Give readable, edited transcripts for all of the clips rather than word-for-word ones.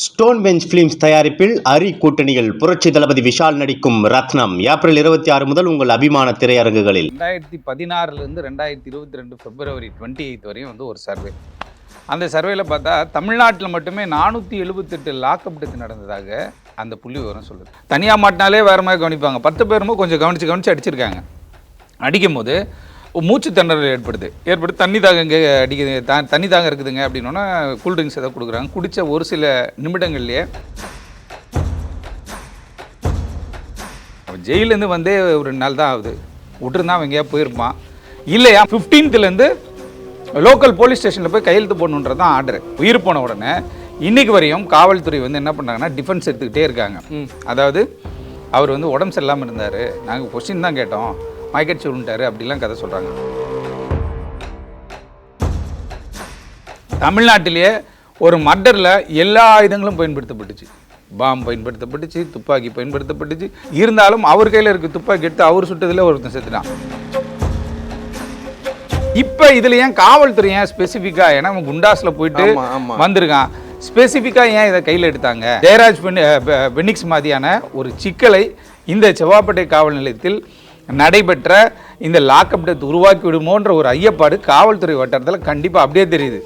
Stone bench films தயாரிப்பில் அரி கூட்டணியில் புரட்சி தளபதி விஷால் நடிக்கும் ரத்னம் ஏப்ரல் 26 முதல் உங்கள் அபிமான திரையரங்குகளில். 2016 2022 பிப்ரவரி 28 வரையும் ஒரு சர்வே. அந்த சர்வேல பார்த்தா தமிழ்நாட்டில் மட்டுமே 478 லாக்அப் டெத் நடந்ததாக அந்த புள்ளி விவரம் சொல்லுது. தனியாக மாட்டினாலே வேறு மாதிரி கவனிப்பாங்க, 10 பேருமோ கொஞ்சம் கவனித்து அடிச்சிருக்காங்க. அடிக்கும் போது மூச்சு திணறல் ஏற்படுது தண்ணி தாகம் இங்கே அடிக்குது, தண்ணி தாகம் இருக்குதுங்க அப்படின்னா கூல்ட்ரிங்க்ஸ் எதாவது கொடுக்குறாங்க. குடித்த ஒரு சில நிமிடங்கள்லேயே ஜெயிலேருந்து வந்தே ஒரு 2 நாள் தான் ஆகுது. விட்டுருந்தா அவன் எங்கேயா போயிருப்பான். இல்லையா 15th லோக்கல் போலீஸ் ஸ்டேஷனில் போய் கையெழுத்து போடணுன்றது தான் ஆர்டர். உயிர் போன உடனே இன்றைக்கு வரையும் காவல்துறை என்ன பண்ணுறாங்கன்னா டிஃபென்ஸ் எடுத்துக்கிட்டே இருக்காங்க. அதாவது அவர் உடம்பு சரியில்லாமல் இருந்தார், நாங்கள் கொஸ்டின் தான் கேட்டோம், மயக்கடிச்சு விழுந்துட்டாரு அப்படிலாம் கதை சொல்கிறாங்க. தமிழ்நாட்டிலேயே ஒரு மர்டரில் எல்லா ஆயுதங்களும் பயன்படுத்தப்பட்டுச்சு. பாம் பயன்படுத்தப்பட்டுச்சு, துப்பாக்கி பயன்படுத்தப்பட்டுச்சு. இருந்தாலும் அவர் கையில் இருக்க துப்பாக்கி எடுத்து அவர் சுட்டதில் ஒருத்தன் செத்துட்டான். இப்போ இதில் ஏன் காவல்துறை ஏன் ஸ்பெசிஃபிக்காக, ஏன்னா குண்டாஸில் போயிட்டு வந்திருக்கான், ஸ்பெசிஃபிக்காக ஏன் இதை கையில் எடுத்தாங்க? ஜெயராஜ் பெனிக்ஸ் மாதிரியான ஒரு சிக்கலை இந்த செவ்வாப்பேட்டை காவல் நிலையத்தில் நடைபெற்ற இந்த லாக்அப் டெத் உருவாக்கி விடுமோன்ற ஒரு ஐயப்பாடு காவல்துறை வட்டாரத்தில் கண்டிப்பாக அப்படியே தெரியுது.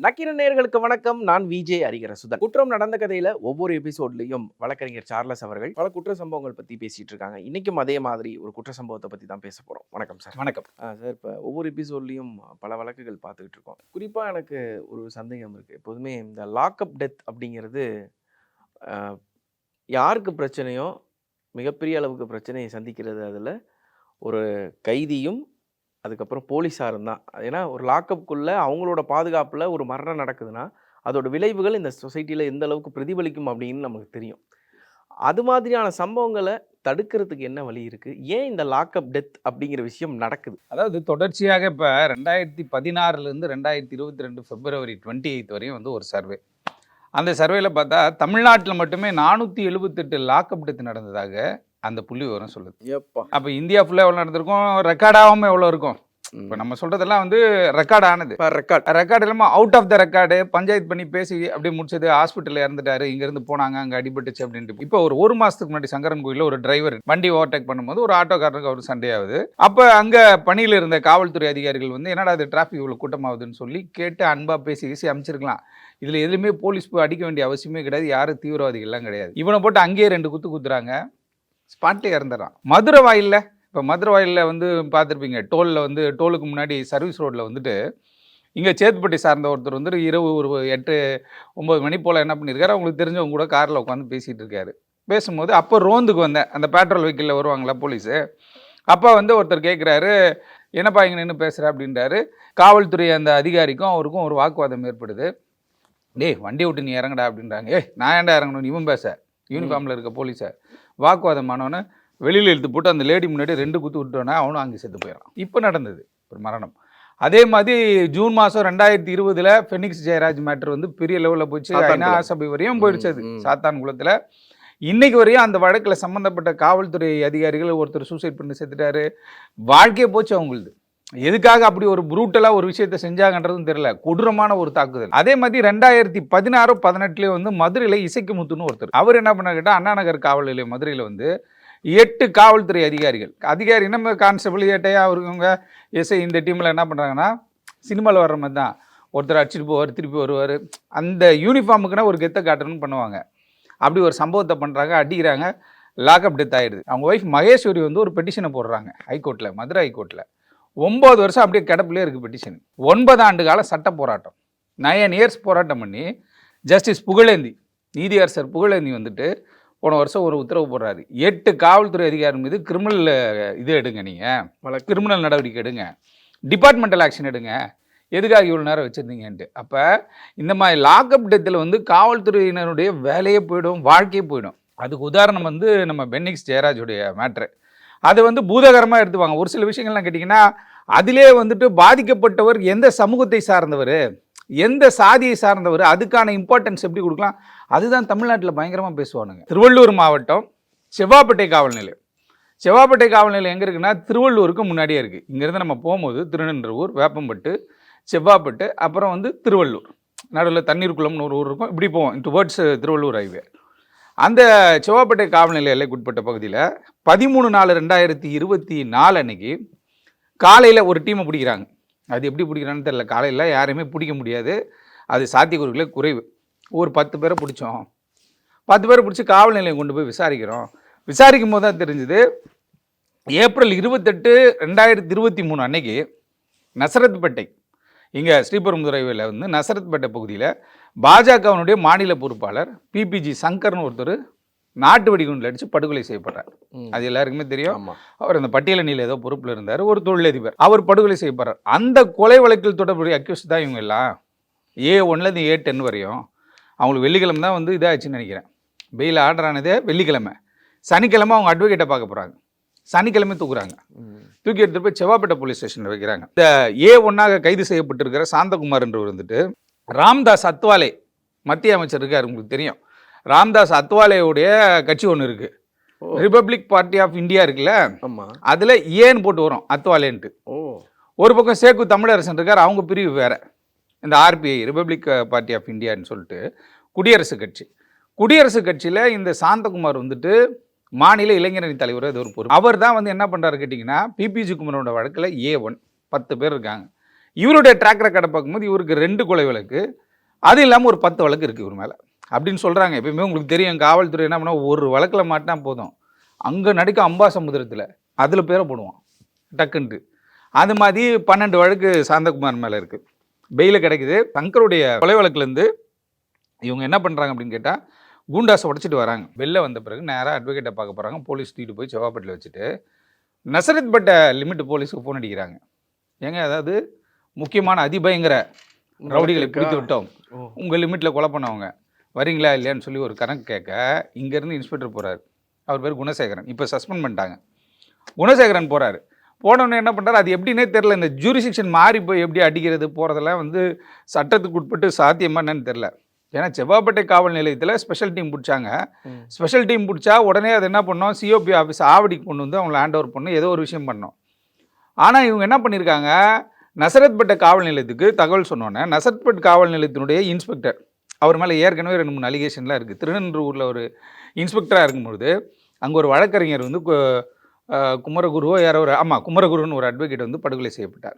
நக்கீரன் நேயர்களுக்கு வணக்கம். நான் விஜே ஹரிஹரசுதன். குற்றம் நடந்த கதையில ஒவ்வொரு எபிசோட்லையும் வழக்கறிஞர் சார்லஸ் அவர்கள் பல குற்ற சம்பவங்கள் பத்தி பேசிட்டு இருக்காங்க. இன்னைக்கும் அதே மாதிரி ஒரு குற்ற சம்பவத்தை பத்தி தான் பேச போறோம். வணக்கம் சார். வணக்கம் சார். இப்போ ஒவ்வொரு எபிசோட்லையும் பல வழக்குகள் பார்த்துக்கிட்டு இருக்கோம். குறிப்பா எனக்கு ஒரு சந்தேகம் இருக்கு. எப்போதுமே இந்த லாக்அப் டெத் அப்படிங்கிறது யாருக்கு பிரச்சனையோ மிகப்பெரிய அளவுக்கு பிரச்சனையை சந்திக்கிறது அதில் ஒரு கைதியும் அதுக்கப்புறம் போலீஸாரும் தான். ஏன்னா ஒரு லாக்அப்குள்ளே அவங்களோட பாதுகாப்பில் ஒரு மரணம் நடக்குதுன்னா அதோட விளைவுகள் இந்த சொசைட்டியில் எந்த அளவுக்கு பிரதிபலிக்கும் அப்படின்னு நமக்கு தெரியும். அது மாதிரியான சம்பவங்களை தடுக்கிறதுக்கு என்ன வழி இருக்குது? ஏன் இந்த லாக்அப் டெத் அப்படிங்கிற விஷயம் நடக்குது? அதாவது தொடர்ச்சியாக இப்போ 2016 2022 பிப்ரவரி 28 வரையும் ஒரு சர்வே. அந்த சர்வேல பார்த்தா தமிழ்நாட்டில் மட்டுமே 478 லாக்அப் டெத் நடந்ததாக அந்த புள்ளி விவரம் சொல்லுது. அப்போ இந்தியா ஃபுல்லாக எவ்வளோ நடந்திருக்கும், ரெக்கார்ட் ஆகாமல் எவ்வளோ இருக்கும்? இப்போ நம்ம சொல்கிறதெல்லாம் ரெக்கார்ட் ஆனது, ரெக்கார்டு இல்லாமல் out of the record panchayat பண்ணி பேசி அப்படியே முடிச்சது. ஹாஸ்பிட்டலில் இறந்துட்டாரு, இங்கேருந்து போனாங்க, அங்கே அடிபட்டுச்சு அப்படின்ட்டு. இப்போ ஒரு மாதத்துக்கு முன்னாடி சங்கரன் கோயிலில் ஒரு டிரைவர் வண்டி ஓவர்டேக் பண்ணும்போது ஒரு ஆட்டோக்காரனுக்கு அவர் சண்டே ஆகுது. அப்போ அங்கே பணியில் இருந்த காவல்துறை அதிகாரிகள் என்னடா அது டிராஃபிக் இவ்வளோ கூட்டமாகுதுன்னு சொல்லி கேட்டு அன்பாக பேசி அமைச்சிருக்கலாம். இதில் எதுவுமே போலீஸ் போய் அடிக்க வேண்டிய அவசியமே கிடையாது, யாரும் தீவிரவாதிகள்லாம் கிடையாது. இவனை போட்டு அங்கேயே 2 குத்துறாங்க, ஸ்பாட்டே இறந்துடுறான். மதுரை வாயிலில் இப்போ மதுரை வாயிலில் பார்த்துருப்பீங்க, டோலில் டோலுக்கு முன்னாடி சர்வீஸ் ரோட்டில் இங்கே சேத்துப்பட்டி சார்ந்த ஒருத்தர் இரவு ஒரு 8-9 மணி போல் என்ன பண்ணியிருக்காரு, அவங்களுக்கு தெரிஞ்சவங்க கூட காரில் உட்காந்து பேசிகிட்டு இருக்காரு. பேசும்போது அப்போ ரோந்துக்கு வந்தேன், அந்த பேட்ரோல் வெஹிக்கிளில் வருவாங்களா போலீஸு. அப்போ ஒருத்தர் கேட்குறாரு, என்னப்பா இங்கே நின்று பேசுகிற அப்படின்றாரு. காவல்துறை அந்த அதிகாரிக்கும் அவருக்கும் ஒரு வாக்குவாதம் ஏற்படுது. டேய் வண்டி விட்டு நீ இறங்கடா அப்படின்றாங்க. நான் ஏன்டா இறங்கணும், இவன் பேச யூனிஃபார்மில் இருக்க போலீஸை. வாக்குவாதம் ஆனவொன்னே வெளியில் இழுத்து போட்டு அந்த லேடி முன்னாடி 2 குத்து விட்டோன்னே அவனும் அங்கே செத்து போயிடறான். இப்போ நடந்தது ஒரு மரணம். அதே மாதிரி ஜூன் மாதம் 2020 ஃபெனிக்ஸ் ஜெயராஜ் மேட்டர் பெரிய லெவலில் போச்சு, ஐநா சபை வரையும் போயிடுச்சு. அது சாத்தான் குளத்தில் இன்னைக்கு வரையும் அந்த வழக்கில் சம்மந்தப்பட்ட காவல்துறை அதிகாரிகள் ஒருத்தர் சூசைட் பண்ணி செத்துட்டாரு. வாழ்க்கையே போச்சு அவங்களுது. எதுக்காக அப்படி ஒரு ப்ரூட்டலாக ஒரு விஷயத்தை செஞ்சாங்கன்றதும் தெரியல. கொடூரமான ஒரு தாக்குதல். அதே மாதிரி 2016-18 மதுரையில் இசைக்குமுத்துன்னு ஒருத்தர், அவர் என்ன பண்ண கேட்டால் அண்ணா நகர் காவல் நிலையம் மதுரையில் 8 காவல்துறை அதிகாரி நம்ம கான்ஸ்டபிள் ஏட்டையா அவருங்க எஸ்ஐ இந்த டீமில் என்ன பண்ணுறாங்கன்னா சினிமாவில் வர்ற மாதிரி தான், ஒருத்தர் அடிச்சுட்டு போவார், திருப்பி வருவார், அந்த யூனிஃபார்முக்குன்னா ஒரு கெத்தை காட்டணும்னு பண்ணுவாங்க. அப்படி ஒரு சம்பவத்தை பண்ணுறாங்க, அடிக்கிறாங்க, லாக்அப் டெத் ஆகிடுது. அவங்க ஒய்ஃப் மகேஸ்வரி ஒரு பெட்டிஷனை போடுறாங்க ஹைகோர்ட்டில், மதுரை ஹைகோர்ட்டில். 9 வருஷம் அப்படியே கிடப்பிலே இருக்குது பெட்டிஷன். 9 ஆண்டு கால சட்ட போராட்டம், 9 இயர்ஸ் போராட்டம் பண்ணி ஜஸ்டிஸ் புகழேந்தி, நீதியரசர் புகழேந்தி போன வருஷம் ஒரு உத்தரவு போடுறாரு. 8 காவல்துறை அதிகாரி மீது கிரிமினல் எடுங்க, நீங்கள் கிரிமினல் நடவடிக்கை எடுங்க, டிபார்ட்மெண்டல் ஆக்ஷன் எடுங்க, எதுக்காக இவ்வளோ நேரம் வச்சுருந்தீங்கன்ட்டு. அப்போ இந்த மாதிரி லாக்அப் டெத்தில் காவல்துறையினருடைய வேலையே போயிடும், வாழ்க்கையே போயிடும். அதுக்கு உதாரணம் நம்ம பெனிக்ஸ் ஜெயராஜுடைய மேட்ரு. அது பூதகரமாக எடுத்துவாங்க. ஒரு சில விஷயங்கள்லாம் கேட்டிங்கன்னா அதிலே பாதிக்கப்பட்டவர் எந்த சமூகத்தை சார்ந்தவர், எந்த சாதியை சார்ந்தவர், அதுக்கான இம்பார்ட்டன்ஸ் எப்படி கொடுக்கலாம், அதுதான் தமிழ்நாட்டில் பயங்கரமாக பேசுவானுங்க. திருவள்ளூர் மாவட்டம் செவ்வாப்பேட்டை காவல் நிலையம். செவ்வாப்பேட்டை காவல் நிலையம் எங்கே இருக்குன்னா திருவள்ளூருக்கு முன்னாடியே இருக்குது. இங்கேருந்து நம்ம போகும்போது திருநின்றவூர், வேப்பம்பட்டு, செவ்வாப்பேட்டு, அப்புறம் வந்து திருவள்ளூர், நடுவில் தண்ணீர்குளம்னு ஒரு ஊர் இருக்கும். இப்படி போவோம் டுவர்ட்ஸ் திருவள்ளூர் ஹைவே. அந்த செவ்வாப்பேட்டை காவல் நிலைய எல்லைக்குட்பட்ட பகுதியில் 13/4/2024 அன்னைக்கு காலையில் ஒரு டீமை பிடிக்கிறாங்க. அது எப்படி பிடிக்கிறான்னு தெரியல. காலையில் யாரையுமே பிடிக்க முடியாது, அது சாத்தியக்கூறுகளே குறைவு. ஒரு 10 பேரை பிடிச்சோம். 10 பேரை பிடிச்சி காவல் நிலையம் கொண்டு போய் விசாரிக்கிறோம். விசாரிக்கும் போது தான் தெரிஞ்சுது, ஏப்ரல் 28, 2023 அன்னைக்கு நசரத்பேட்டை, இங்கே ஸ்ரீபெரும்புதூர் ஹைவேல வந்து நசரத்பேட்டை பகுதியில் பாஜகவினுடைய மாநில பொறுப்பாளர் பிபிஜி சங்கர்னு ஒருத்தர் நாட்டு வெடிகுண்டில் அடித்து படுகொலை செய்யப்படுறார். அது எல்லாருக்குமே தெரியும். அவர் அந்த பட்டியலணியில் ஏதோ பொறுப்பில் இருந்தார், ஒரு தொழிலதிபர். அவர் படுகொலை செய்யப்படுறார். அந்த கொலை வழக்கில் தொடர்புடைய அக்யூஸ்ட் தான் இவங்க எல்லாம். A1லேருந்து A10 வரையும் அவங்களுக்கு வெள்ளிக்கிழமை தான் வந்து இதாகிடுச்சுன்னு நினைக்கிறேன். பெயில் ஆர்டர் ஆனதே வெள்ளிக்கிழமை. சனிக்கிழமை அவங்க அட்வொகேட்டை பார்க்க போகிறாங்க. சனிக்கிழமை தூக்குறாங்க. தூக்கி எடுத்துகிட்டு போய் செவ்வாப்பேட்டை போலீஸ் ஸ்டேஷனில் வைக்கிறாங்க. இந்த A1ஆக கைது செய்யப்பட்டிருக்கிற சாந்தகுமார் என்றவர் வந்துட்டு ராம்தாஸ் அத்வாலே, மத்திய அமைச்சர் இருக்கார், உங்களுக்கு தெரியும். ராம்தாஸ் அத்வாலேவுடைய கட்சி ஒன்று இருக்குது, ரிபப்ளிக் பார்ட்டி ஆஃப் இந்தியா இருக்குல்ல, அதில் ஏன்னு போட்டு வரும் அத்வாலேன்ட்டு. ஒரு பக்கம் சேக்கு தமிழரசன் இருக்கார், அவங்க பிரிவு வேறு. இந்த RPI, ரிபப்ளிக் பார்ட்டி ஆஃப் இந்தியான்னு சொல்லிட்டு குடியரசுக் கட்சி. குடியரசுக் கட்சியில் இந்த சாந்தகுமார் வந்துட்டு மாநில இளைஞரணி தலைவர், அது ஒரு பொறுப்பு. அவர் தான் வந்து என்ன பண்ணுறாரு கேட்டிங்கன்னா, பிபிஜி குமரோட வழக்கில் A1 10 பேர் இருக்காங்க. இவருடைய ட்ராக் ரெக்கார்டை பார்க்கும்போது இவருக்கு 2 கொலை வழக்கு, அது இல்லாமல் ஒரு 10 வழக்கு இருக்குது இவர் மேலே அப்படின்னு சொல்கிறாங்க. எப்பயுமே உங்களுக்கு தெரியும், காவல்துறை என்ன பண்ணால் ஒரு வழக்கில் மாட்டினா போதும், அங்கே நடிக்க அம்பாசமுத்திரத்தில் அதில் பேரை போடுவான் டக்குன்ட்டு. அது மாதிரி 12 வழக்கு சாந்தகுமார் மேலே இருக்குது. பெயில் கிடைக்குது. சங்கருடைய கொலை வழக்குலேருந்து இவங்க என்ன பண்ணுறாங்க அப்படின்னு கேட்டால், கூண்டாஸை உடச்சிட்டு வராங்க. வெளில வந்த பிறகு நேராக அட்வொகேட்டை பார்க்க போகிறாங்க. போலீஸ் தூக்கிட்டு போய் செவ்வாப்பேட்டில் வச்சுட்டு நசரத்பேட்டை லிமிட் போலீஸுக்கு ஃபோன் அடிக்கிறாங்க. ஏங்க, அதாவது முக்கியமான அதிபயங்கர ரவுடிகளை பிடித்து விட்டோம், உங்கள் லிமிட்டில் கொலை பண்ணவங்க வரீங்களா இல்லையான்னு சொல்லி ஒரு கணக்கு கேட்க இங்கேருந்து இன்ஸ்பெக்டர் போகிறார். அவர் பேர் குணசேகரன். இப்போ சஸ்பெண்ட் பண்ணிட்டாங்க. குணசேகரன் போகிறாரு. போனோடனே என்ன பண்ணுறாரு, அது எப்படின்னே தெரில. இந்த ஜூரிசிக்ஷன் மாறி போய் எப்படி அடிக்கிறது போகிறதெல்லாம் வந்து சட்டத்துக்கு உட்பட்டு சாத்தியமா என்னன்னு தெரில. ஏன்னா செவ்வாப்பேட்டை காவல் நிலையத்தில் ஸ்பெஷல் டீம் பிடிச்சாங்க. ஸ்பெஷல் டீம் பிடிச்சா உடனே அது என்ன பண்ணோம், COP ஆஃபீஸ் ஆவடிக்கு கொண்டு வந்து அவங்கள ஹேண்ட் ஓவர் பண்ணணும், ஏதோ ஒரு விஷயம் பண்ணோம். ஆனால் இவங்க என்ன பண்ணியிருக்காங்க, நசரத்பேட்டை காவல் நிலையத்துக்கு தகவல் சொன்னோன்னே நசரத்பேட்டை காவல் நிலையத்தினுடைய இன்ஸ்பெக்டர், அவர் மேலே ஏற்கனவே 2-3 அலிகேஷன்லாம் இருக்குது. திருநெல்வேலியில் ஒரு இன்ஸ்பெக்டராக இருக்கும்பொழுது அங்கே ஒரு வழக்கறிஞர் வந்து குமரகுருவோ யாரோ ஒரு குமரகுருன்னு ஒரு அட்வொகேட் வந்து படுகொலை செய்யப்பட்டார்.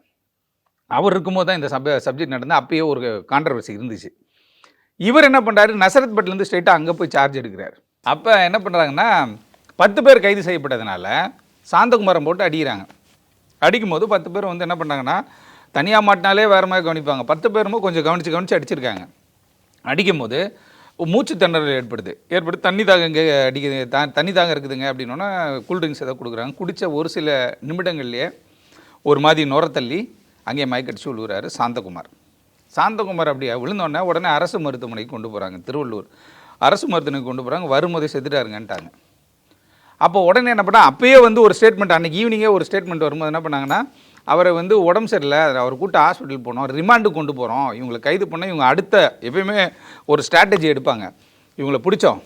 அவர் இருக்கும்போது தான் இந்த சப்ஜெக்ட் நடந்து அப்பயே ஒரு கான்ட்ரவர்சி இருந்துச்சு. இவர் என்ன பண்ணுறாரு, நசரத்பேட்டிலேருந்து ஸ்ட்ரெயிட்டாக அங்கே போய் சார்ஜ் எடுக்கிறார். அப்போ என்ன பண்ணுறாங்கன்னா, 10 பேர் கைது செய்யப்பட்டதுனால சாந்தகுமாரம் போட்டு அடிக்கிறாங்க. அடிக்கும்போது 10 பேர் வந்து என்ன பண்ணுறாங்கன்னா, தனியாக மாட்டினாலே வேறு மாதிரி கவனிப்பாங்க. 10 பேருமோ கொஞ்சம் கவனித்து அடிச்சிருக்காங்க. அடிக்கும்போது மூச்சு திணறல் ஏற்படுது. தண்ணி தாகம் இங்கே அடிக்குது, தண்ணி தாகம் இருக்குதுங்க அப்படின்னா கூல்ட்ரிங்க்ஸ் ஏதோ கொடுக்குறாங்க. குடித்த ஒரு சில நிமிடங்கள்லேயே ஒரு மாதிரி நுரத்தள்ளி அங்கேயே மயக்கடிச்சு விழுகிறாரு சாந்தகுமார். அப்படியே விழுந்தோடனே உடனே அரசு மருத்துவமனைக்கு கொண்டு போகிறாங்க. திருவள்ளூர் அரசு மருத்துவமனைக்கு கொண்டு போகிறாங்க. வரும்போதே செத்துட்டாருங்கன்ட்டாங்க. அப்போ உடனே என்ன பண்ணால், அப்பயே வந்து ஒரு ஸ்டேட்மெண்ட், அன்றைக்கி ஈவினிங்கே ஒரு ஸ்டேட்மெண்ட் வரும்போது என்ன பண்ணாங்கன்னா, அவரை வந்து உடம்பு சரியில்லை, அவர் கூட்ட ஹாஸ்பிட்டல் போனோம், ரிமாண்டுக்கு கொண்டு போகிறோம், இவங்களை கைது பண்ண இவங்க அடுத்த எப்பயுமே ஒரு ஸ்ட்ராட்டஜி எடுப்பாங்க. இவங்களை பிடிச்சோம்,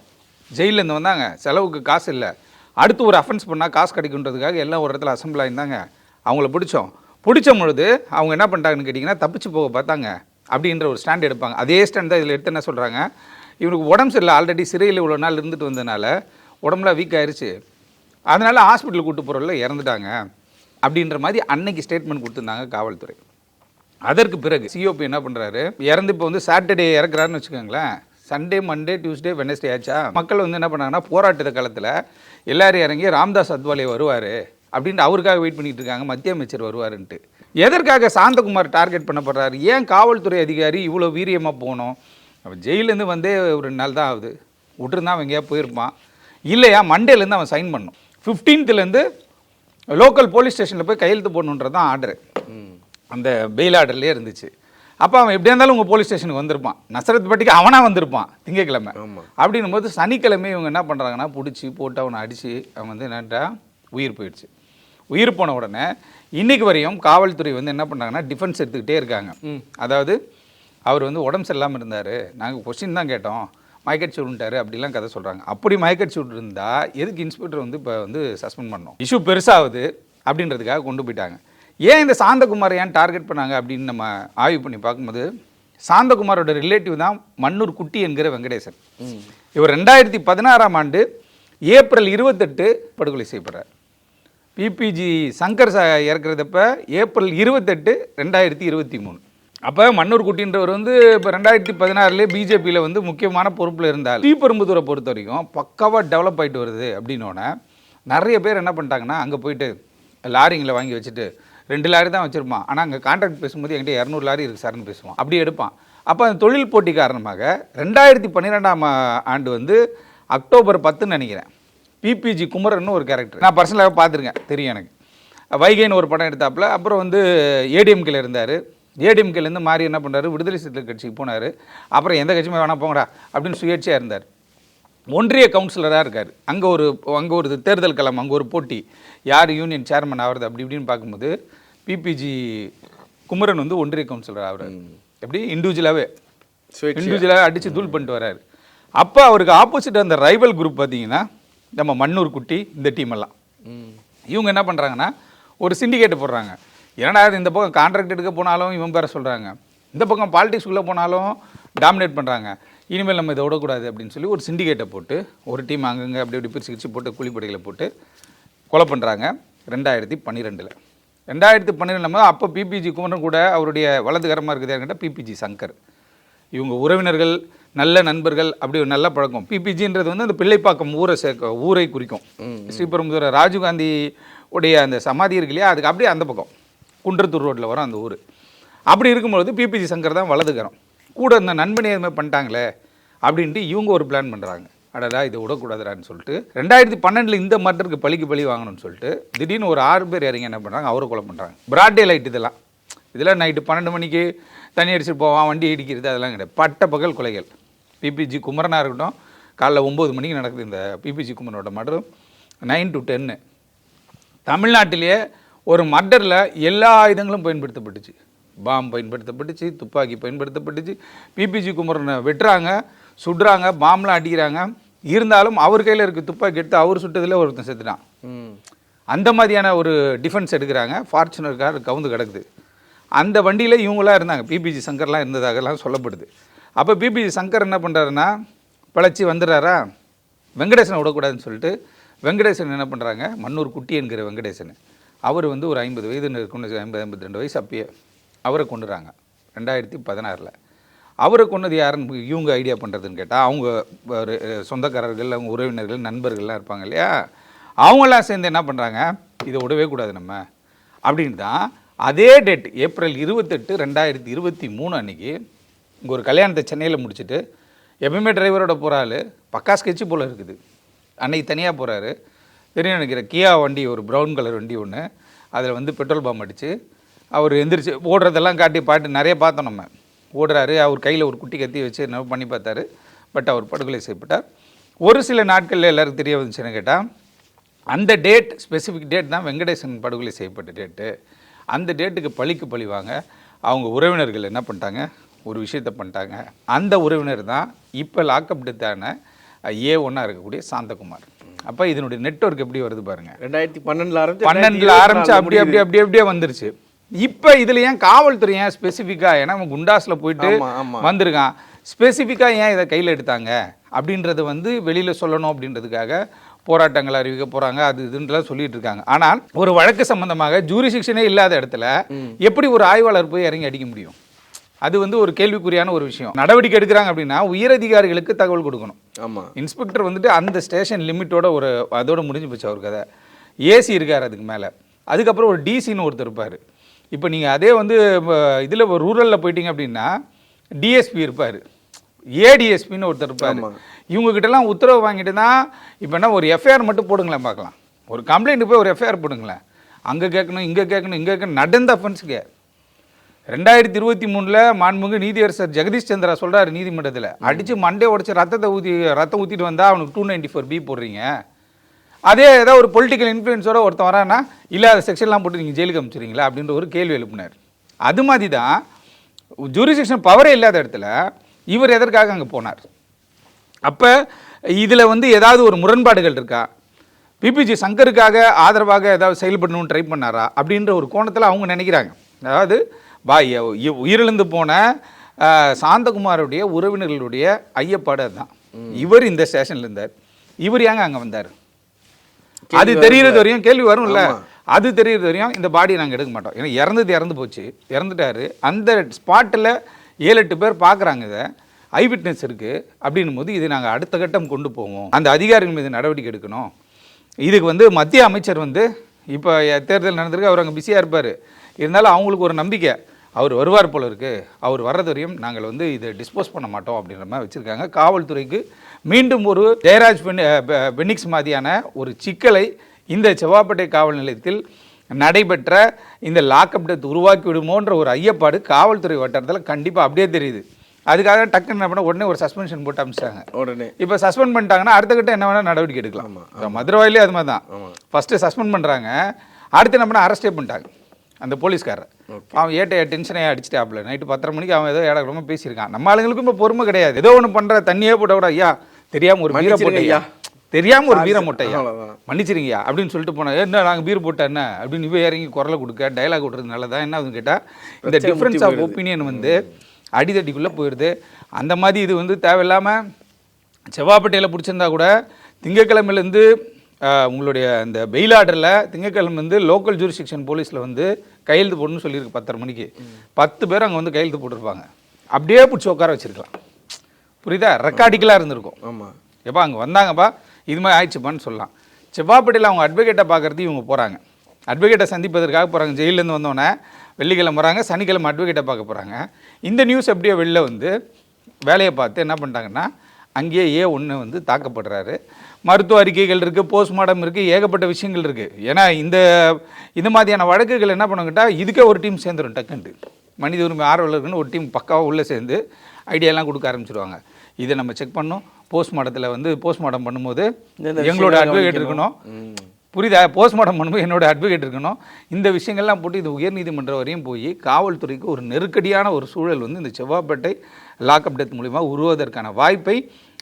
ஜெயிலேருந்து வந்தாங்க, செலவுக்கு காசு இல்லை, அடுத்து ஒரு அஃபென்ஸ் பண்ணால் காசு கிடைக்குன்றதுக்காக எல்லாம் ஒரு இடத்துல அசம்பிள் ஆகிருந்தாங்க, அவங்கள பிடிச்ச பொழுது அவங்க என்ன பண்ணிட்டாங்கன்னு கேட்டிங்கன்னா, தப்பிச்சு போக பார்த்தாங்க அப்படின்ற ஒரு ஸ்டாண்ட் எடுப்பாங்க. அதே ஸ்டாண்ட் தான் இதில் எடுத்து என்ன சொல்கிறாங்க, இவனுக்கு உடம்பு சரியில்லை, ஆல்ரெடி சிறையில் இவ்வளோ நாள் இருந்துட்டு வந்ததுனால உடம்புலாம் வீக் ஆயிடுச்சு, அதனால் ஹாஸ்பிட்டலுக்கு கூட்டு போகிறவங்கள இறந்துட்டாங்க அப்படின்ற மாதிரி அன்னைக்கு ஸ்டேட்மெண்ட் கொடுத்துருந்தாங்க காவல்துறை. அதற்கு பிறகு COP என்ன பண்ணுறாரு, இறந்து இப்போ வந்து சாட்டர்டே இறக்குறாருன்னு வச்சுக்கோங்களேன், சண்டே, மண்டே, டியூஸ்டே, வெனஸ்டே ஆச்சா, மக்கள் வந்து என்ன பண்ணாங்கன்னா, போராட்ட காலத்தில் எல்லாரும் இறங்கி ராம்தாஸ் அத்வாலே வருவார் அப்படின்ட்டு அவருக்காக வெயிட் பண்ணிட்டு இருக்காங்க, மத்திய அமைச்சர் வருவாருன்ட்டு. எதற்காக சாந்தகுமார் டார்கெட் பண்ணப்படுறாரு, ஏன் காவல்துறை அதிகாரி இவ்வளோ வீரியமாக போகணும்? அவன் ஜெயிலேருந்து வந்தே ஒரு 2 நாள் தான் ஆகுது, விட்டுருந்தான் அவன் எங்கேயா போயிருப்பான், இல்லையா மண்டேலேருந்து அவன் சைன் பண்ணணும், 15th லோக்கல் போலீஸ் ஸ்டேஷனில் போய் கையெழுத்து போடணுன்றது தான் ஆர்டரு, அந்த பெயில் ஆர்டர்லேயே இருந்துச்சு. அப்போ அவன் எப்படியா இருந்தாலும் உங்கள் போலீஸ் ஸ்டேஷனுக்கு வந்திருப்பான், நசரத்பேட்டைக்கு அவனாக வந்திருப்பான் திங்கக்கிழமை. அப்படின்னும் போது சனிக்கிழமை இவங்க என்ன பண்ணுறாங்கன்னா, பிடிச்சி போட்டு அவனை அடித்து அவன் வந்து என்னட்டா உயிர் போயிடுச்சு. உயிர் போன உடனே இன்றைக்கு வரையும் காவல்துறை வந்து என்ன பண்ணுறாங்கன்னா, டிஃபென்ஸ் எடுத்துக்கிட்டே இருக்காங்க. அதாவது அவர் வந்து உடம்பு சரியில்லாமல் இருந்தார், நாங்கள் கொஸ்டின் தான் கேட்டோம், மயக்கடிச்சு விட்டுட்டாரு அப்படிலாம் கதை சொல்கிறாங்க. அப்படி மயக்கடிச்சு விட்டு இருந்தால் எதுக்கு இன்ஸ்பெக்டர் வந்து இப்போ வந்து சஸ்பெண்ட் பண்ணோம்? இஷ்யூ பெருசாகுது அப்படின்றதுக்காக கொண்டு போயிட்டாங்க. ஏன் இந்த சாந்தகுமாரை ஏன் டார்கெட் பண்ணாங்க அப்படின்னு நம்ம ஆய்வு பண்ணி பார்க்கும்போது, சாந்தகுமாரோட ரிலேட்டிவ் தான் மன்னூர் குட்டி என்கிற வெங்கடேசன். இவர் 2016ஆம் ஆண்டு ஏப்ரல் 28 படுகொலை செய்யப்படுறார். பிபிஜி சங்கர் இறக்குறதப்ப ஏப்ரல் 28, 2023. அப்போ மன்னூர் குட்டின்றவர் வந்து இப்போ 2016 பிஜேபியில் வந்து முக்கியமான பொறுப்பில் இருந்தார். ஸ்ரீபெரும்புதூரை பொறுத்த வரைக்கும் பக்காவாக டெவலப் ஆகிட்டு வருது அப்படின்னோடனே நிறைய பேர் என்ன பண்ணிட்டாங்கன்னா, அங்கே போயிட்டு லாரிங்களை வாங்கி வச்சுட்டு 2 லாரி தான் வச்சுருப்பான், ஆனால் அங்கே கான்ட்ராக்ட் பேசும்போது என்கிட்ட 200 லாரி இருக்குது சார்னு பேசுவான், அப்படி எடுப்பான். அப்போ அந்த தொழில் போட்டி காரணமாக 2012ஆம் ஆண்டு வந்து அக்டோபர் 10ன்னு நினைக்கிறேன், பிபிஜி குமரன் ஒரு கேரக்டர் நான் பர்சனலாக பார்த்துருக்கேன், தெரியும் எனக்கு. வைகைன்னு ஒரு படம் எடுத்தாப்புல. அப்புறம் வந்து ஏடிஎம்கேல இருந்தார். ஏடிஎம்கேலேருந்து மாறி என்ன பண்ணுறாரு, விடுதலை சிறுத்தைகள் கட்சிக்கு போனார். அப்புறம் எந்த கட்சியுமே வேணா போங்கடா அப்படின்னு சுயேட்சையாக இருந்தார். ஒன்றிய கவுன்சிலராக இருக்கார். அங்கே ஒரு தேர்தல் களம், அங்கே ஒரு போட்டி, யார் யூனியன் சேர்மன் ஆகிறது அப்படி இப்படின்னு பார்க்கும்போது பிபிஜி குமரன் வந்து ஒன்றிய கவுன்சிலர் ஆகிறார். எப்படி இண்டிவிஜுவலாகவே அடித்து தூள் பண்ணிட்டு வர்றாரு. அப்போ அவருக்கு ஆப்போசிட் அந்த ரைவல் குரூப் பார்த்தீங்கன்னா நம்ம மன்னூர் குட்டி, இந்த டீம் எல்லாம் இவங்க என்ன பண்ணுறாங்கன்னா ஒரு சிண்டிகேட்டை போடுறாங்க. ஏன்னா இந்த பக்கம் கான்ட்ராக்ட் எடுக்க போனாலும் இவன் பேர சொல்கிறாங்க, இந்த பக்கம் பாலிடிக்ஸ்குள்ளே போனாலும் டாமினேட் பண்ணுறாங்க, இனிமேல் நம்ம இதை விடக்கூடாது அப்படின்னு சொல்லி ஒரு சிண்டிகேட்டை போட்டு ஒரு டீம் அங்கங்கே அப்படி இப்படி பிரிச்சு போட்டு கூலிப்படைகளை போட்டு கொலை பண்ணுறாங்க 2012. 2012 அப்போ பிபிஜி குமரன் கூட அவருடைய வலதுகரமாக இருக்குது யாருக்கிட்ட பிபிஜி சங்கர். இவங்க உறவினர்கள், நல்ல நண்பர்கள், அப்படி ஒரு நல்ல பழக்கம். பிபிஜின்றது வந்து அந்த பிள்ளைப்பாக்கம் ஊரை குறிக்கும். ஸ்ரீபெரும்புதூர் ராஜீவ்காந்தி உடைய அந்த சமாதி இருக்கு இல்லையா, அதுக்கு அப்படியே அந்த பக்கம் குன்றத்தூர் ரோட்டில் வரும் அந்த ஊர். அப்படி இருக்கும்பொழுது பிபிஜி சங்கர் தான் வலதுகரம். கூட இந்த நண்பனே எதுவுமே பண்ணிட்டாங்களே அப்படின்ட்டு இவங்க ஒரு பிளான் பண்ணுறாங்க, அடடா இதை விடக்கூடாதுடான்னு சொல்லிட்டு 2012 இந்த மர்டருக்கு பழி வாங்கணும்னு சொல்லிட்டு திடீர்னு ஒரு 6 பேர் இறங்கி என்ன பண்ணுறாங்க, அவரை கொலை பண்ணுறாங்க. பிராட் டே லைட் இதெல்லாம் நைட்டு 12 மணிக்கு தண்ணி அடிச்சுட்டு போவான், வண்டி இடிக்கிறது அதெல்லாம் கிடையாது, பட்ட பகல் கொலைகள். பிபிஜி குமரனாக இருக்கட்டும், காலைல 9 மணிக்கு நடக்குது இந்த பிபிஜி குமரனோட மர்டர். 9 to 10 தமிழ்நாட்டிலேயே ஒரு மர்டரில் எல்லா ஆயுதங்களும் பயன்படுத்தப்பட்டுச்சு. பாம் பயன்படுத்தப்பட்டுச்சு, துப்பாக்கி பயன்படுத்தப்பட்டுச்சு. பிபிஜி குமரனை வெட்டுறாங்க, சுடுறாங்க, பாம்லாம் அடிக்கிறாங்க. இருந்தாலும் அவர் கையில் இருக்க துப்பாக்கி எடுத்து அவர் சுட்டதில் ஒருத்தன் செத்துட்டான். அந்த மாதிரியான ஒரு டிஃபென்ஸ் எடுக்கிறாங்க. ஃபார்ச்சுனர் கார் கவுந்து கிடக்குது. அந்த வண்டியில் இவங்களாம் இருந்தாங்க, பிபிஜி சங்கர்லாம் இருந்ததாகலாம் சொல்லப்படுது. அப்போ பிபிஜி சங்கர் என்ன பண்ணுறாருன்னா பிழைச்சி வந்துடுறாரா, வெங்கடேசனை விடக்கூடாதுன்னு சொல்லிட்டு வெங்கடேசன் என்ன பண்ணுறாங்க, மன்னூர் குட்டி என்கிற வெங்கடேசன், அவர் வந்து ஒரு 50 வயது இருக்குன்னு 52 வயசு அப்பயே அவரை கொண்டுறாங்க 2016. அவரை கொண்டது யாருன்னு இவங்க ஐடியா பண்ணுறதுன்னு கேட்டால், அவங்க ஒரு சொந்தக்காரர்கள், அவங்க உறவினர்கள், நண்பர்கள்லாம் இருப்பாங்க இல்லையா, அவங்களாம் சேர்ந்து என்ன பண்ணுறாங்க, இதை விடவே கூடாது நம்ம அப்படின்னு தான். அதே டேட் ஏப்ரல் 28, 2023 அன்றைக்கி இங்கே ஒரு கல்யாணத்தை சென்னையில் முடிச்சுட்டு, எப்பவுமே டிரைவரோட போகிறாள், பக்கா ஸ்கெட்சு போல் இருக்குது, அன்னைக்கு தனியாக போகிறாரு. தெரியும் நினைக்கிறேன், கியா வண்டி, ஒரு ப்ரௌன் கலர் வண்டி ஒன்று, அதில் வந்து பெட்ரோல் பாம் அடித்து அவர் எந்திரிச்சு ஓடுறதெல்லாம் காட்டி பாட்டு நிறைய பார்த்தோம். நம்ம ஓடுறாரு, அவர் கையில் ஒரு குட்டி கத்தி வச்சு என்ன பண்ணி பார்த்தாரு. பட் அவர் படுகொலை செய்யப்பட்டார். ஒரு சில நாட்களில் எல்லாருக்கும் தெரிய வந்துச்சுன்னு கேட்டால், அந்த டேட் ஸ்பெசிஃபிக் டேட் தான் வெங்கடேசன் படுகொலை செய்யப்பட்ட டேட்டு. அந்த டேட்டுக்கு பழி வாங்க அவங்க உறவினர்கள் என்ன பண்ணிட்டாங்க, ஒரு விஷயத்தை பண்ணிட்டாங்க. அந்த உறவினர் தான் இப்போ லாக்அப் டெத்தான A1 இருக்கக்கூடிய சாந்தகுமார். அப்போ இதனுடைய நெட்வொர்க் எப்படி வருது பாருங்க. 2012 ஆரம்பிச்சு அப்படியே வந்துருச்சு. இப்போ இதில் ஏன் காவல்துறை ஏன் ஸ்பெசிஃபிக்காக, ஏன்னா நம்ம குண்டாஸில் போயிட்டு வந்திருக்கான், ஸ்பெசிஃபிக்காக ஏன் இதை கையில் எடுத்தாங்க அப்படின்றது வந்து வெளியில் சொல்லணும் அப்படின்றதுக்காக போராட்டங்கள் அறிவிக்க போகிறாங்க, அது இதுன்றலாம் சொல்லிட்டு இருக்காங்க. ஆனால் ஒரு வழக்கு சம்பந்தமாக ஜூரிசிக்ஷனே இல்லாத இடத்துல எப்படி ஒரு ஆய்வாளர் போய் இறங்கி அடிக்க முடியும்? அது வந்து ஒரு கேள்விக்குறியான ஒரு விஷயம். நடவடிக்கை எடுக்கிறாங்க அப்படின்னா உயரதிகாரிகளுக்கு தகவல் கொடுக்கணும். ஆமாம், இன்ஸ்பெக்டர் வந்துட்டு அந்த ஸ்டேஷன் லிமிட்டோட அதோட முடிஞ்சு போச்சு அவர் கதை. ஏசி இருக்கார் அதுக்கு மேலே, அதுக்கப்புறம் ஒரு டிசின்னு ஒருத்தர் இருப்பார். இப்போ நீங்கள் அதே வந்து இதில் ரூரலில் போயிட்டீங்க அப்படின்னா டிஎஸ்பி இருப்பார், ஏடிஎஸ்பின்னு ஒருத்தர் இருப்பார். இவங்ககிட்டலாம் உத்தரவு வாங்கிட்டு தான் இப்போ என்ன ஒரு எஃப்ஐஆர் மட்டும் போடுங்களேன் பார்க்கலாம். ஒரு கம்ப்ளைண்ட் போய் ஒரு எஃப்ஐஆர் போடுங்களேன், அங்கே கேட்கணும் இங்கே கேட்கணும் நடந்த அஃபென்ஸுக்கு 2023 மாண்புமிகு நீதியரசர் ஜெகதீஷ் சந்திரா சொல்கிறார் நீதிமன்றத்தில், அடித்து மண்டே உடச்சி ரத்தம் ஊற்றிட்டு வந்தால் அவனுக்கு 294B போடுறீங்க. அதே ஏதாவது ஒரு பொலிட்டிக்கல் இன்ஃப்ளூயன்ஸோட ஒருத்தன் வரான்னா இல்லாத செக்ஷன்லாம் போட்டு நீங்கள் ஜெயிலுக்கு அனுப்பிச்சிடுறீங்களா அப்படின்ற ஒரு கேள்வி எழுப்பினார். அது மாதிரி தான் ஜூரிஸ்டிக்ஷன் பவரே இல்லாத இடத்துல இவர் எதற்காக அங்கே போனார்? அப்போ இதில் வந்து ஏதாவது ஒரு முரண்பாடுகள் இருக்கா? பிபிஜி சங்கருக்காக ஆதரவாக ஏதாவது செயல்படணும்னு ட்ரை பண்ணாரா அப்படின்ற ஒரு கோணத்தில் அவங்க நினைக்கிறாங்க. அதாவது உயிரிழந்து போன சாந்தகுமாருடைய உறவினர்களுடைய ஐயப்பாடு அதுதான். இவர் இந்த ஸ்டேஷனில் இருந்தார், இவர் ஏங்க அங்கே வந்தார்? அது தெரிகிறது வரையும் கேள்வி வரும்ல. அது தெரிகிறது வரையும் இந்த பாடியை நாங்கள் எடுக்க மாட்டோம். ஏன்னா இறந்து போச்சு, இறந்துட்டாரு. அந்த ஸ்பாட்டில் 7-8 பேர் பார்க்குறாங்க, இதை ஐ விட்னஸ் இருக்குது அப்படின்னும் போது இது நாங்கள் அடுத்த கட்டம் கொண்டு போவோம். அந்த அதிகாரிகள் மீது நடவடிக்கை எடுக்கணும். இதுக்கு வந்து மத்திய அமைச்சர் வந்து இப்போ தேர்தல் நடந்திருக்கு, அவர் அங்கே பிஸியாக இருப்பார். இருந்தாலும் அவங்களுக்கு ஒரு நம்பிக்கை, அவர் வருவார் போல இருக்குது. அவர் வர்றது வரையும் நாங்கள் வந்து இதை டிஸ்போஸ் பண்ண மாட்டோம் அப்படின்ற மாதிரி வச்சுருக்காங்க. காவல்துறைக்கு மீண்டும் ஒரு ஜெயராஜ் பெனிக்ஸ் மாதிரியான ஒரு சிக்கலை இந்த செவ்வாப்பேட்டை காவல் நிலையத்தில் நடைபெற்ற இந்த லாக்அப் டெத் உருவாக்கி விடுமோன்ற ஒரு ஐயப்பாடு காவல்துறை வட்டாரத்தில் கண்டிப்பாக அப்படியே தெரியுது. அதுக்காக டக்குன்னு என்ன பண்ண உடனே ஒரு சஸ்பென்ஷன் போட்டு அமிச்சிட்டாங்க. உடனே இப்போ சஸ்பெண்ட் பண்ணிட்டாங்கன்னா அடுத்த கட்ட என்ன வேணால் நடவடிக்கை எடுக்கலாம். மதுரவாயிலே அது மாதிரி தான். ஃபஸ்ட்டு சஸ்பெண்ட் பண்ணுறாங்க, அடுத்து என்ன பண்ண அரெஸ்டே பண்ணிட்டாங்க அந்த போலீஸ்காரர். அவன் டென்ஷனே அடிச்சிட்டாப்புல. நைட்டு 10:30 மணிக்கு அவன் ஏதோ ஏடாக பேசியிருக்கான். நம்ம ஆளுங்களுக்கும் இப்போ பொறுமை கிடையாது. ஏதோ ஒன்று பண்ணுற தண்ணியே போட்ட கூட ஐயா தெரியாமல் ஒரு பீரை போட்டையா, தெரியாமல் ஒரு பீரை போட்டையா, மன்னிச்சிருங்கய்யா அப்படின்னு சொல்லிட்டு போனேன். என்ன நாங்கள் பீர் போட்டேன் என்ன அப்படின்னு இவ இறங்கி குரலை கொடுக்க டைலாக் விட்றது நல்லதான். என்ன ஆகுதுன்னு கேட்டால் இந்த டிஃப்ரென்ஸ் ஆஃப் ஒப்பீனியன் வந்து அடிதடிக்குள்ளே போயிடுது. அந்த மாதிரி இது வந்து தேவையில்லாமல் செவ்வாப்பேட்டையில் பிடிச்சிருந்தா கூட திங்கக்கிழமையிலேருந்து உங்களுடைய அந்த பெயில் ஆர்டரில் திங்கக்கிழமை வந்து லோக்கல் ஜூரிஸ்டிக்ஷன் போலீஸில் வந்து கையெழுத்து போடணும்னு சொல்லியிருக்கு 10:30 மணிக்கு. 10 பேர் அங்கே வந்து கையெழுத்து போட்டிருப்பாங்க. அப்படியே பிடிச்சி உட்கார வச்சிருக்கலாம். புரியுதா? ரெக்கார்டிக்கலாக இருந்திருக்கும். ஆமாம், எப்பா அங்கே வந்தாங்கப்பா இது மாதிரி ஆயிடுச்சுப்பான்னு சொல்லலாம். செவ்வாப்பேட்டையில் அவங்க அட்வொகேட்டை பார்க்குறதுக்கு இவங்க போகிறாங்க. அட்வொகேட்டை சந்திப்பதற்காக போகிறாங்க. ஜெயிலேருந்து வந்தோடனே வெள்ளிக்கிழமை வராங்க, சனிக்கிழமை அட்வொகேட்டை பார்க்க போகிறாங்க. இந்த நியூஸ் எப்படியோ வெளில வந்து வேலையை பார்த்து என்ன பண்ணிட்டாங்கன்னா அங்கேயே A1 வந்து தாக்கப்படுறாரு. மருத்துவ அறிக்கைகள் இருக்குது, போஸ்ட்மார்ட்டம் இருக்குது, ஏகப்பட்ட விஷயங்கள் இருக்குது. ஏன்னா இந்த மாதிரியான வழக்குகள் என்ன பண்ணுங்கிட்டா இதுக்கே ஒரு டீம் சேர்ந்துடும். டக்குன்ட்டு மனித உரிமை ஆர்வலர்கள்னு ஒரு டீம் பக்காவாக உள்ளே சேர்ந்து ஐடியாலாம் கொடுக்க ஆரம்பிச்சிடுவாங்க. இதை நம்ம செக் பண்ணோம். போஸ்ட்மார்ட்டத்தில் வந்து போஸ்ட்மார்ட்டம் பண்ணும்போது எங்களோட அட்வொகேட் இருக்கணும். புரியுதா? போஸ்ட்மார்ட்டம் பண்ணும்போது என்னோட அட்வொகேட் இருக்கணும். இந்த விஷயங்கள்லாம் போட்டு இது உயர்நீதிமன்றம் வரையும் போய் காவல்துறைக்கு ஒரு நெருக்கடியான ஒரு சூழல் வந்து இந்த செவ்வாப்பேட்டை லாக்அப் டெத் மூலிமா உருவாவதற்கான வாய்ப்பை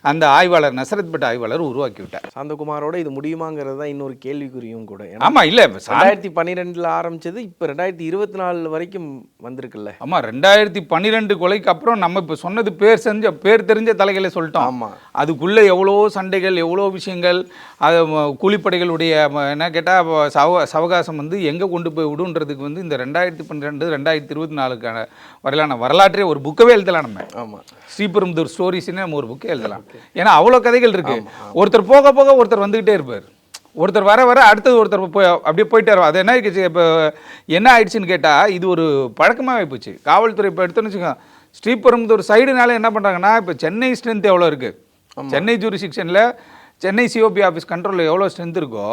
அந்த ஆய்வாளர் நசரத்பேட்டை ஆய்வாளர் உருவாக்கி விட்டார். சாந்தகுமாரோட இது முடியுமாங்கிறது தான் இன்னொரு கேள்விக்குறியும் கூட. ஆமாம், இல்லை 2012 ஆரம்பிச்சது இப்போ 2024 வரைக்கும் வந்திருக்குல்ல. ஆமாம், 2012 கொலைக்கு அப்புறம் நம்ம இப்போ சொன்னது பேர் தெரிஞ்ச தலைகளை சொல்லிட்டோம். ஆமாம், அதுக்குள்ளே எவ்வளோ சண்டைகள், எவ்வளோ விஷயங்கள். அது கூலிப்படைகளுடைய என்ன கேட்டால் சவகாசம் வந்து எங்கே கொண்டு போய் விடுன்றதுக்கு வந்து இந்த 2012 2024 வரையிலான வரலாற்றே ஒரு புக்கவே எழுதலாம் நம்ம. ஆமாம், ஸ்ரீபெரும்புதூர் ஸ்டோரிஸ்ன்னு நம்ம ஒரு புக்கே எழுதலாம். ஏன்னா அவ்வளோ கதைகள் இருக்கு. ஒருத்தர் போக போக ஒருத்தர் வந்துகிட்டே இருப்பார். ஒருத்தர் வர அடுத்தது ஒருத்தர் அப்படியே போயிட்டே இருக்கும். அது என்ன இப்போ என்ன ஆயிடுச்சுன்னு கேட்டால் இது ஒரு பழக்கமாக போச்சு. காவல்துறை இப்போ எடுத்தோன்னு வச்சுக்கோங்க, ஸ்ரீபெரும்புதூர் சைடுனால என்ன பண்ணுறாங்கன்னா இப்போ சென்னை ஸ்ட்ரென்த் எவ்வளோ இருக்குது, சென்னை ஜூரிஸ்டிக்ஷனில் சென்னை சிஓபி ஆஃபீஸ் கண்ட்ரோலில் எவ்வளோ ஸ்ட்ரென்த் இருக்கோ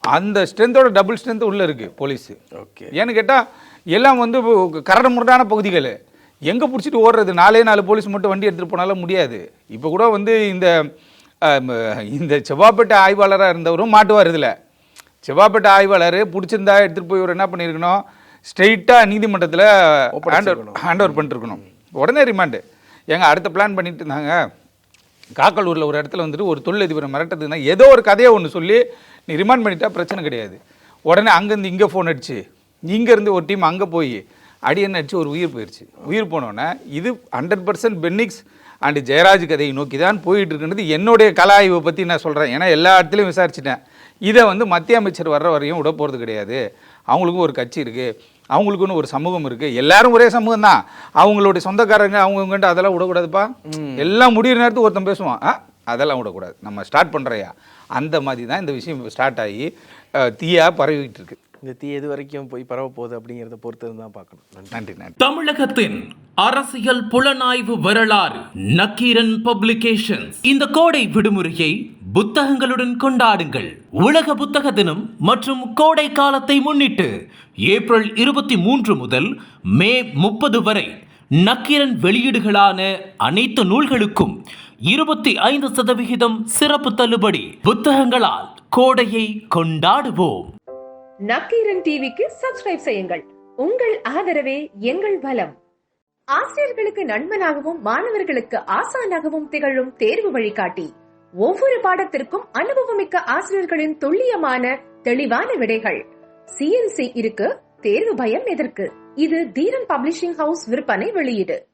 அந்த ஸ்ட்ரென்த்தோட டபுள் ஸ்ட்ரென்த் உள்ளே இருக்குது போலீஸு. ஓகே, ஏன்னு கேட்டால் எல்லாம் வந்து கரடு முரடான பகுதிகள். எங்கே பிடிச்சிட்டு ஓடுறது? 4 போலீஸ் மட்டும் வண்டி எடுத்துகிட்டு போனாலும் முடியாது. இப்போ கூட வந்து இந்த செவ்வாப்பேட்டை ஆய்வாளராக இருந்தவரும் மாட்டுவார். இதில் செவ்வாப்பேட்டை ஆய்வாளர் பிடிச்சிருந்தா எடுத்துகிட்டு போய் ஒரு என்ன பண்ணியிருக்கணும், ஸ்ட்ரெயிட்டாக நீதிமன்றத்தில் ஹேண்ட் ஓவர் பண்ணிட்டுருக்கணும். உடனே ரிமாண்டு. அடுத்த பிளான் பண்ணிட்டு இருந்தாங்க காக்கலூரில் ஒரு இடத்துல வந்துட்டு ஒரு தொழிலதிபரை மிரட்டதுன்னா ஏதோ ஒரு கதையை ஒன்று சொல்லி நீ ரிமாண்ட் பண்ணிட்டா பிரச்சனை கிடையாது. உடனே அங்கேருந்து இங்கே ஃபோன் அடிச்சு, இங்கேருந்து ஒரு டீம் அங்கே போய் அடியன்னு அடிச்சு ஒரு உயிர் போயிடுச்சு. உயிர் போனோன்னே இது 100% பென்னிக்ஸ் அண்ட் ஜெயராஜ் கதையை நோக்கி தான் போயிட்டு இருக்குன்றது என்னுடைய கல ஆய்வை பற்றி நான் சொல்கிறேன். ஏன்னா எல்லா இடத்துலையும் விசாரிச்சிட்டேன். இதை வந்து மத்திய அமைச்சர் வர்ற வரையும் விட போகிறது கிடையாது. அவங்களுக்கும் ஒரு கட்சி இருக்குது, அவங்களுக்குன்னு ஒரு சமூகம் இருக்குது. எல்லாரும் ஒரே சமூகம் தான். அவங்களுடைய சொந்தக்காரங்க அவங்ககிட்ட அதெல்லாம் விடக்கூடாதுப்பா. எல்லாம் முடிகிற நேரத்துக்கு ஒருத்தன் பேசுவான், அதெல்லாம் விடக்கூடாது, நம்ம ஸ்டார்ட் பண்ணுறையா. அந்த மாதிரி தான் இந்த விஷயம் ஸ்டார்ட் ஆகி தீயாக பரவிக்கிட்டு இருக்கு. இந்த தீ எது வரைக்கும் போய் பரவ போகுது அப்படிங்கிறத பொறுத்து தான் பார்க்கணும். நன்றி. தமிழகத்தின் அரசியல் புலனாய்வு வரலாறு நக்கீரன் பப்ளிகேஷன்ஸ். இந்த கோடை விடுமுறையை புத்தகங்களுடன் கொண்டாடுங்கள். உலக புத்தக தினம் மற்றும் கோடை காலத்தை முன்னிட்டு ஏப்ரல் 23 முதல் மே 30 வரை நக்கீரன் வெளியீடுகளான அனைத்து நூல்களுக்கும் 25% சிறப்பு தள்ளுபடி. புத்தகங்களால் கோடையை கொண்டாடுவோம். நக்கீரன் டிவிக்கு சப்ஸ்கிரைப் செய்யுங்கள். உங்கள் ஆதரவே எங்கள் பலம். ஆசிரியர்களுக்கு நண்பனாகவும் மாணவர்களுக்கு ஆசானாகவும் திகழும் தேர்வு வழிகாட்டி. ஒவ்வொரு பாடத்திற்கும் அனுபவமிக்க ஆசிரியர்களின் துல்லியமான தெளிவான விடைகள். CNC இருக்கு, தேர்வு பயம் எதற்கு? இது தீரன் பப்ளிஷிங் ஹவுஸ் விற்பனை வெளியீடு.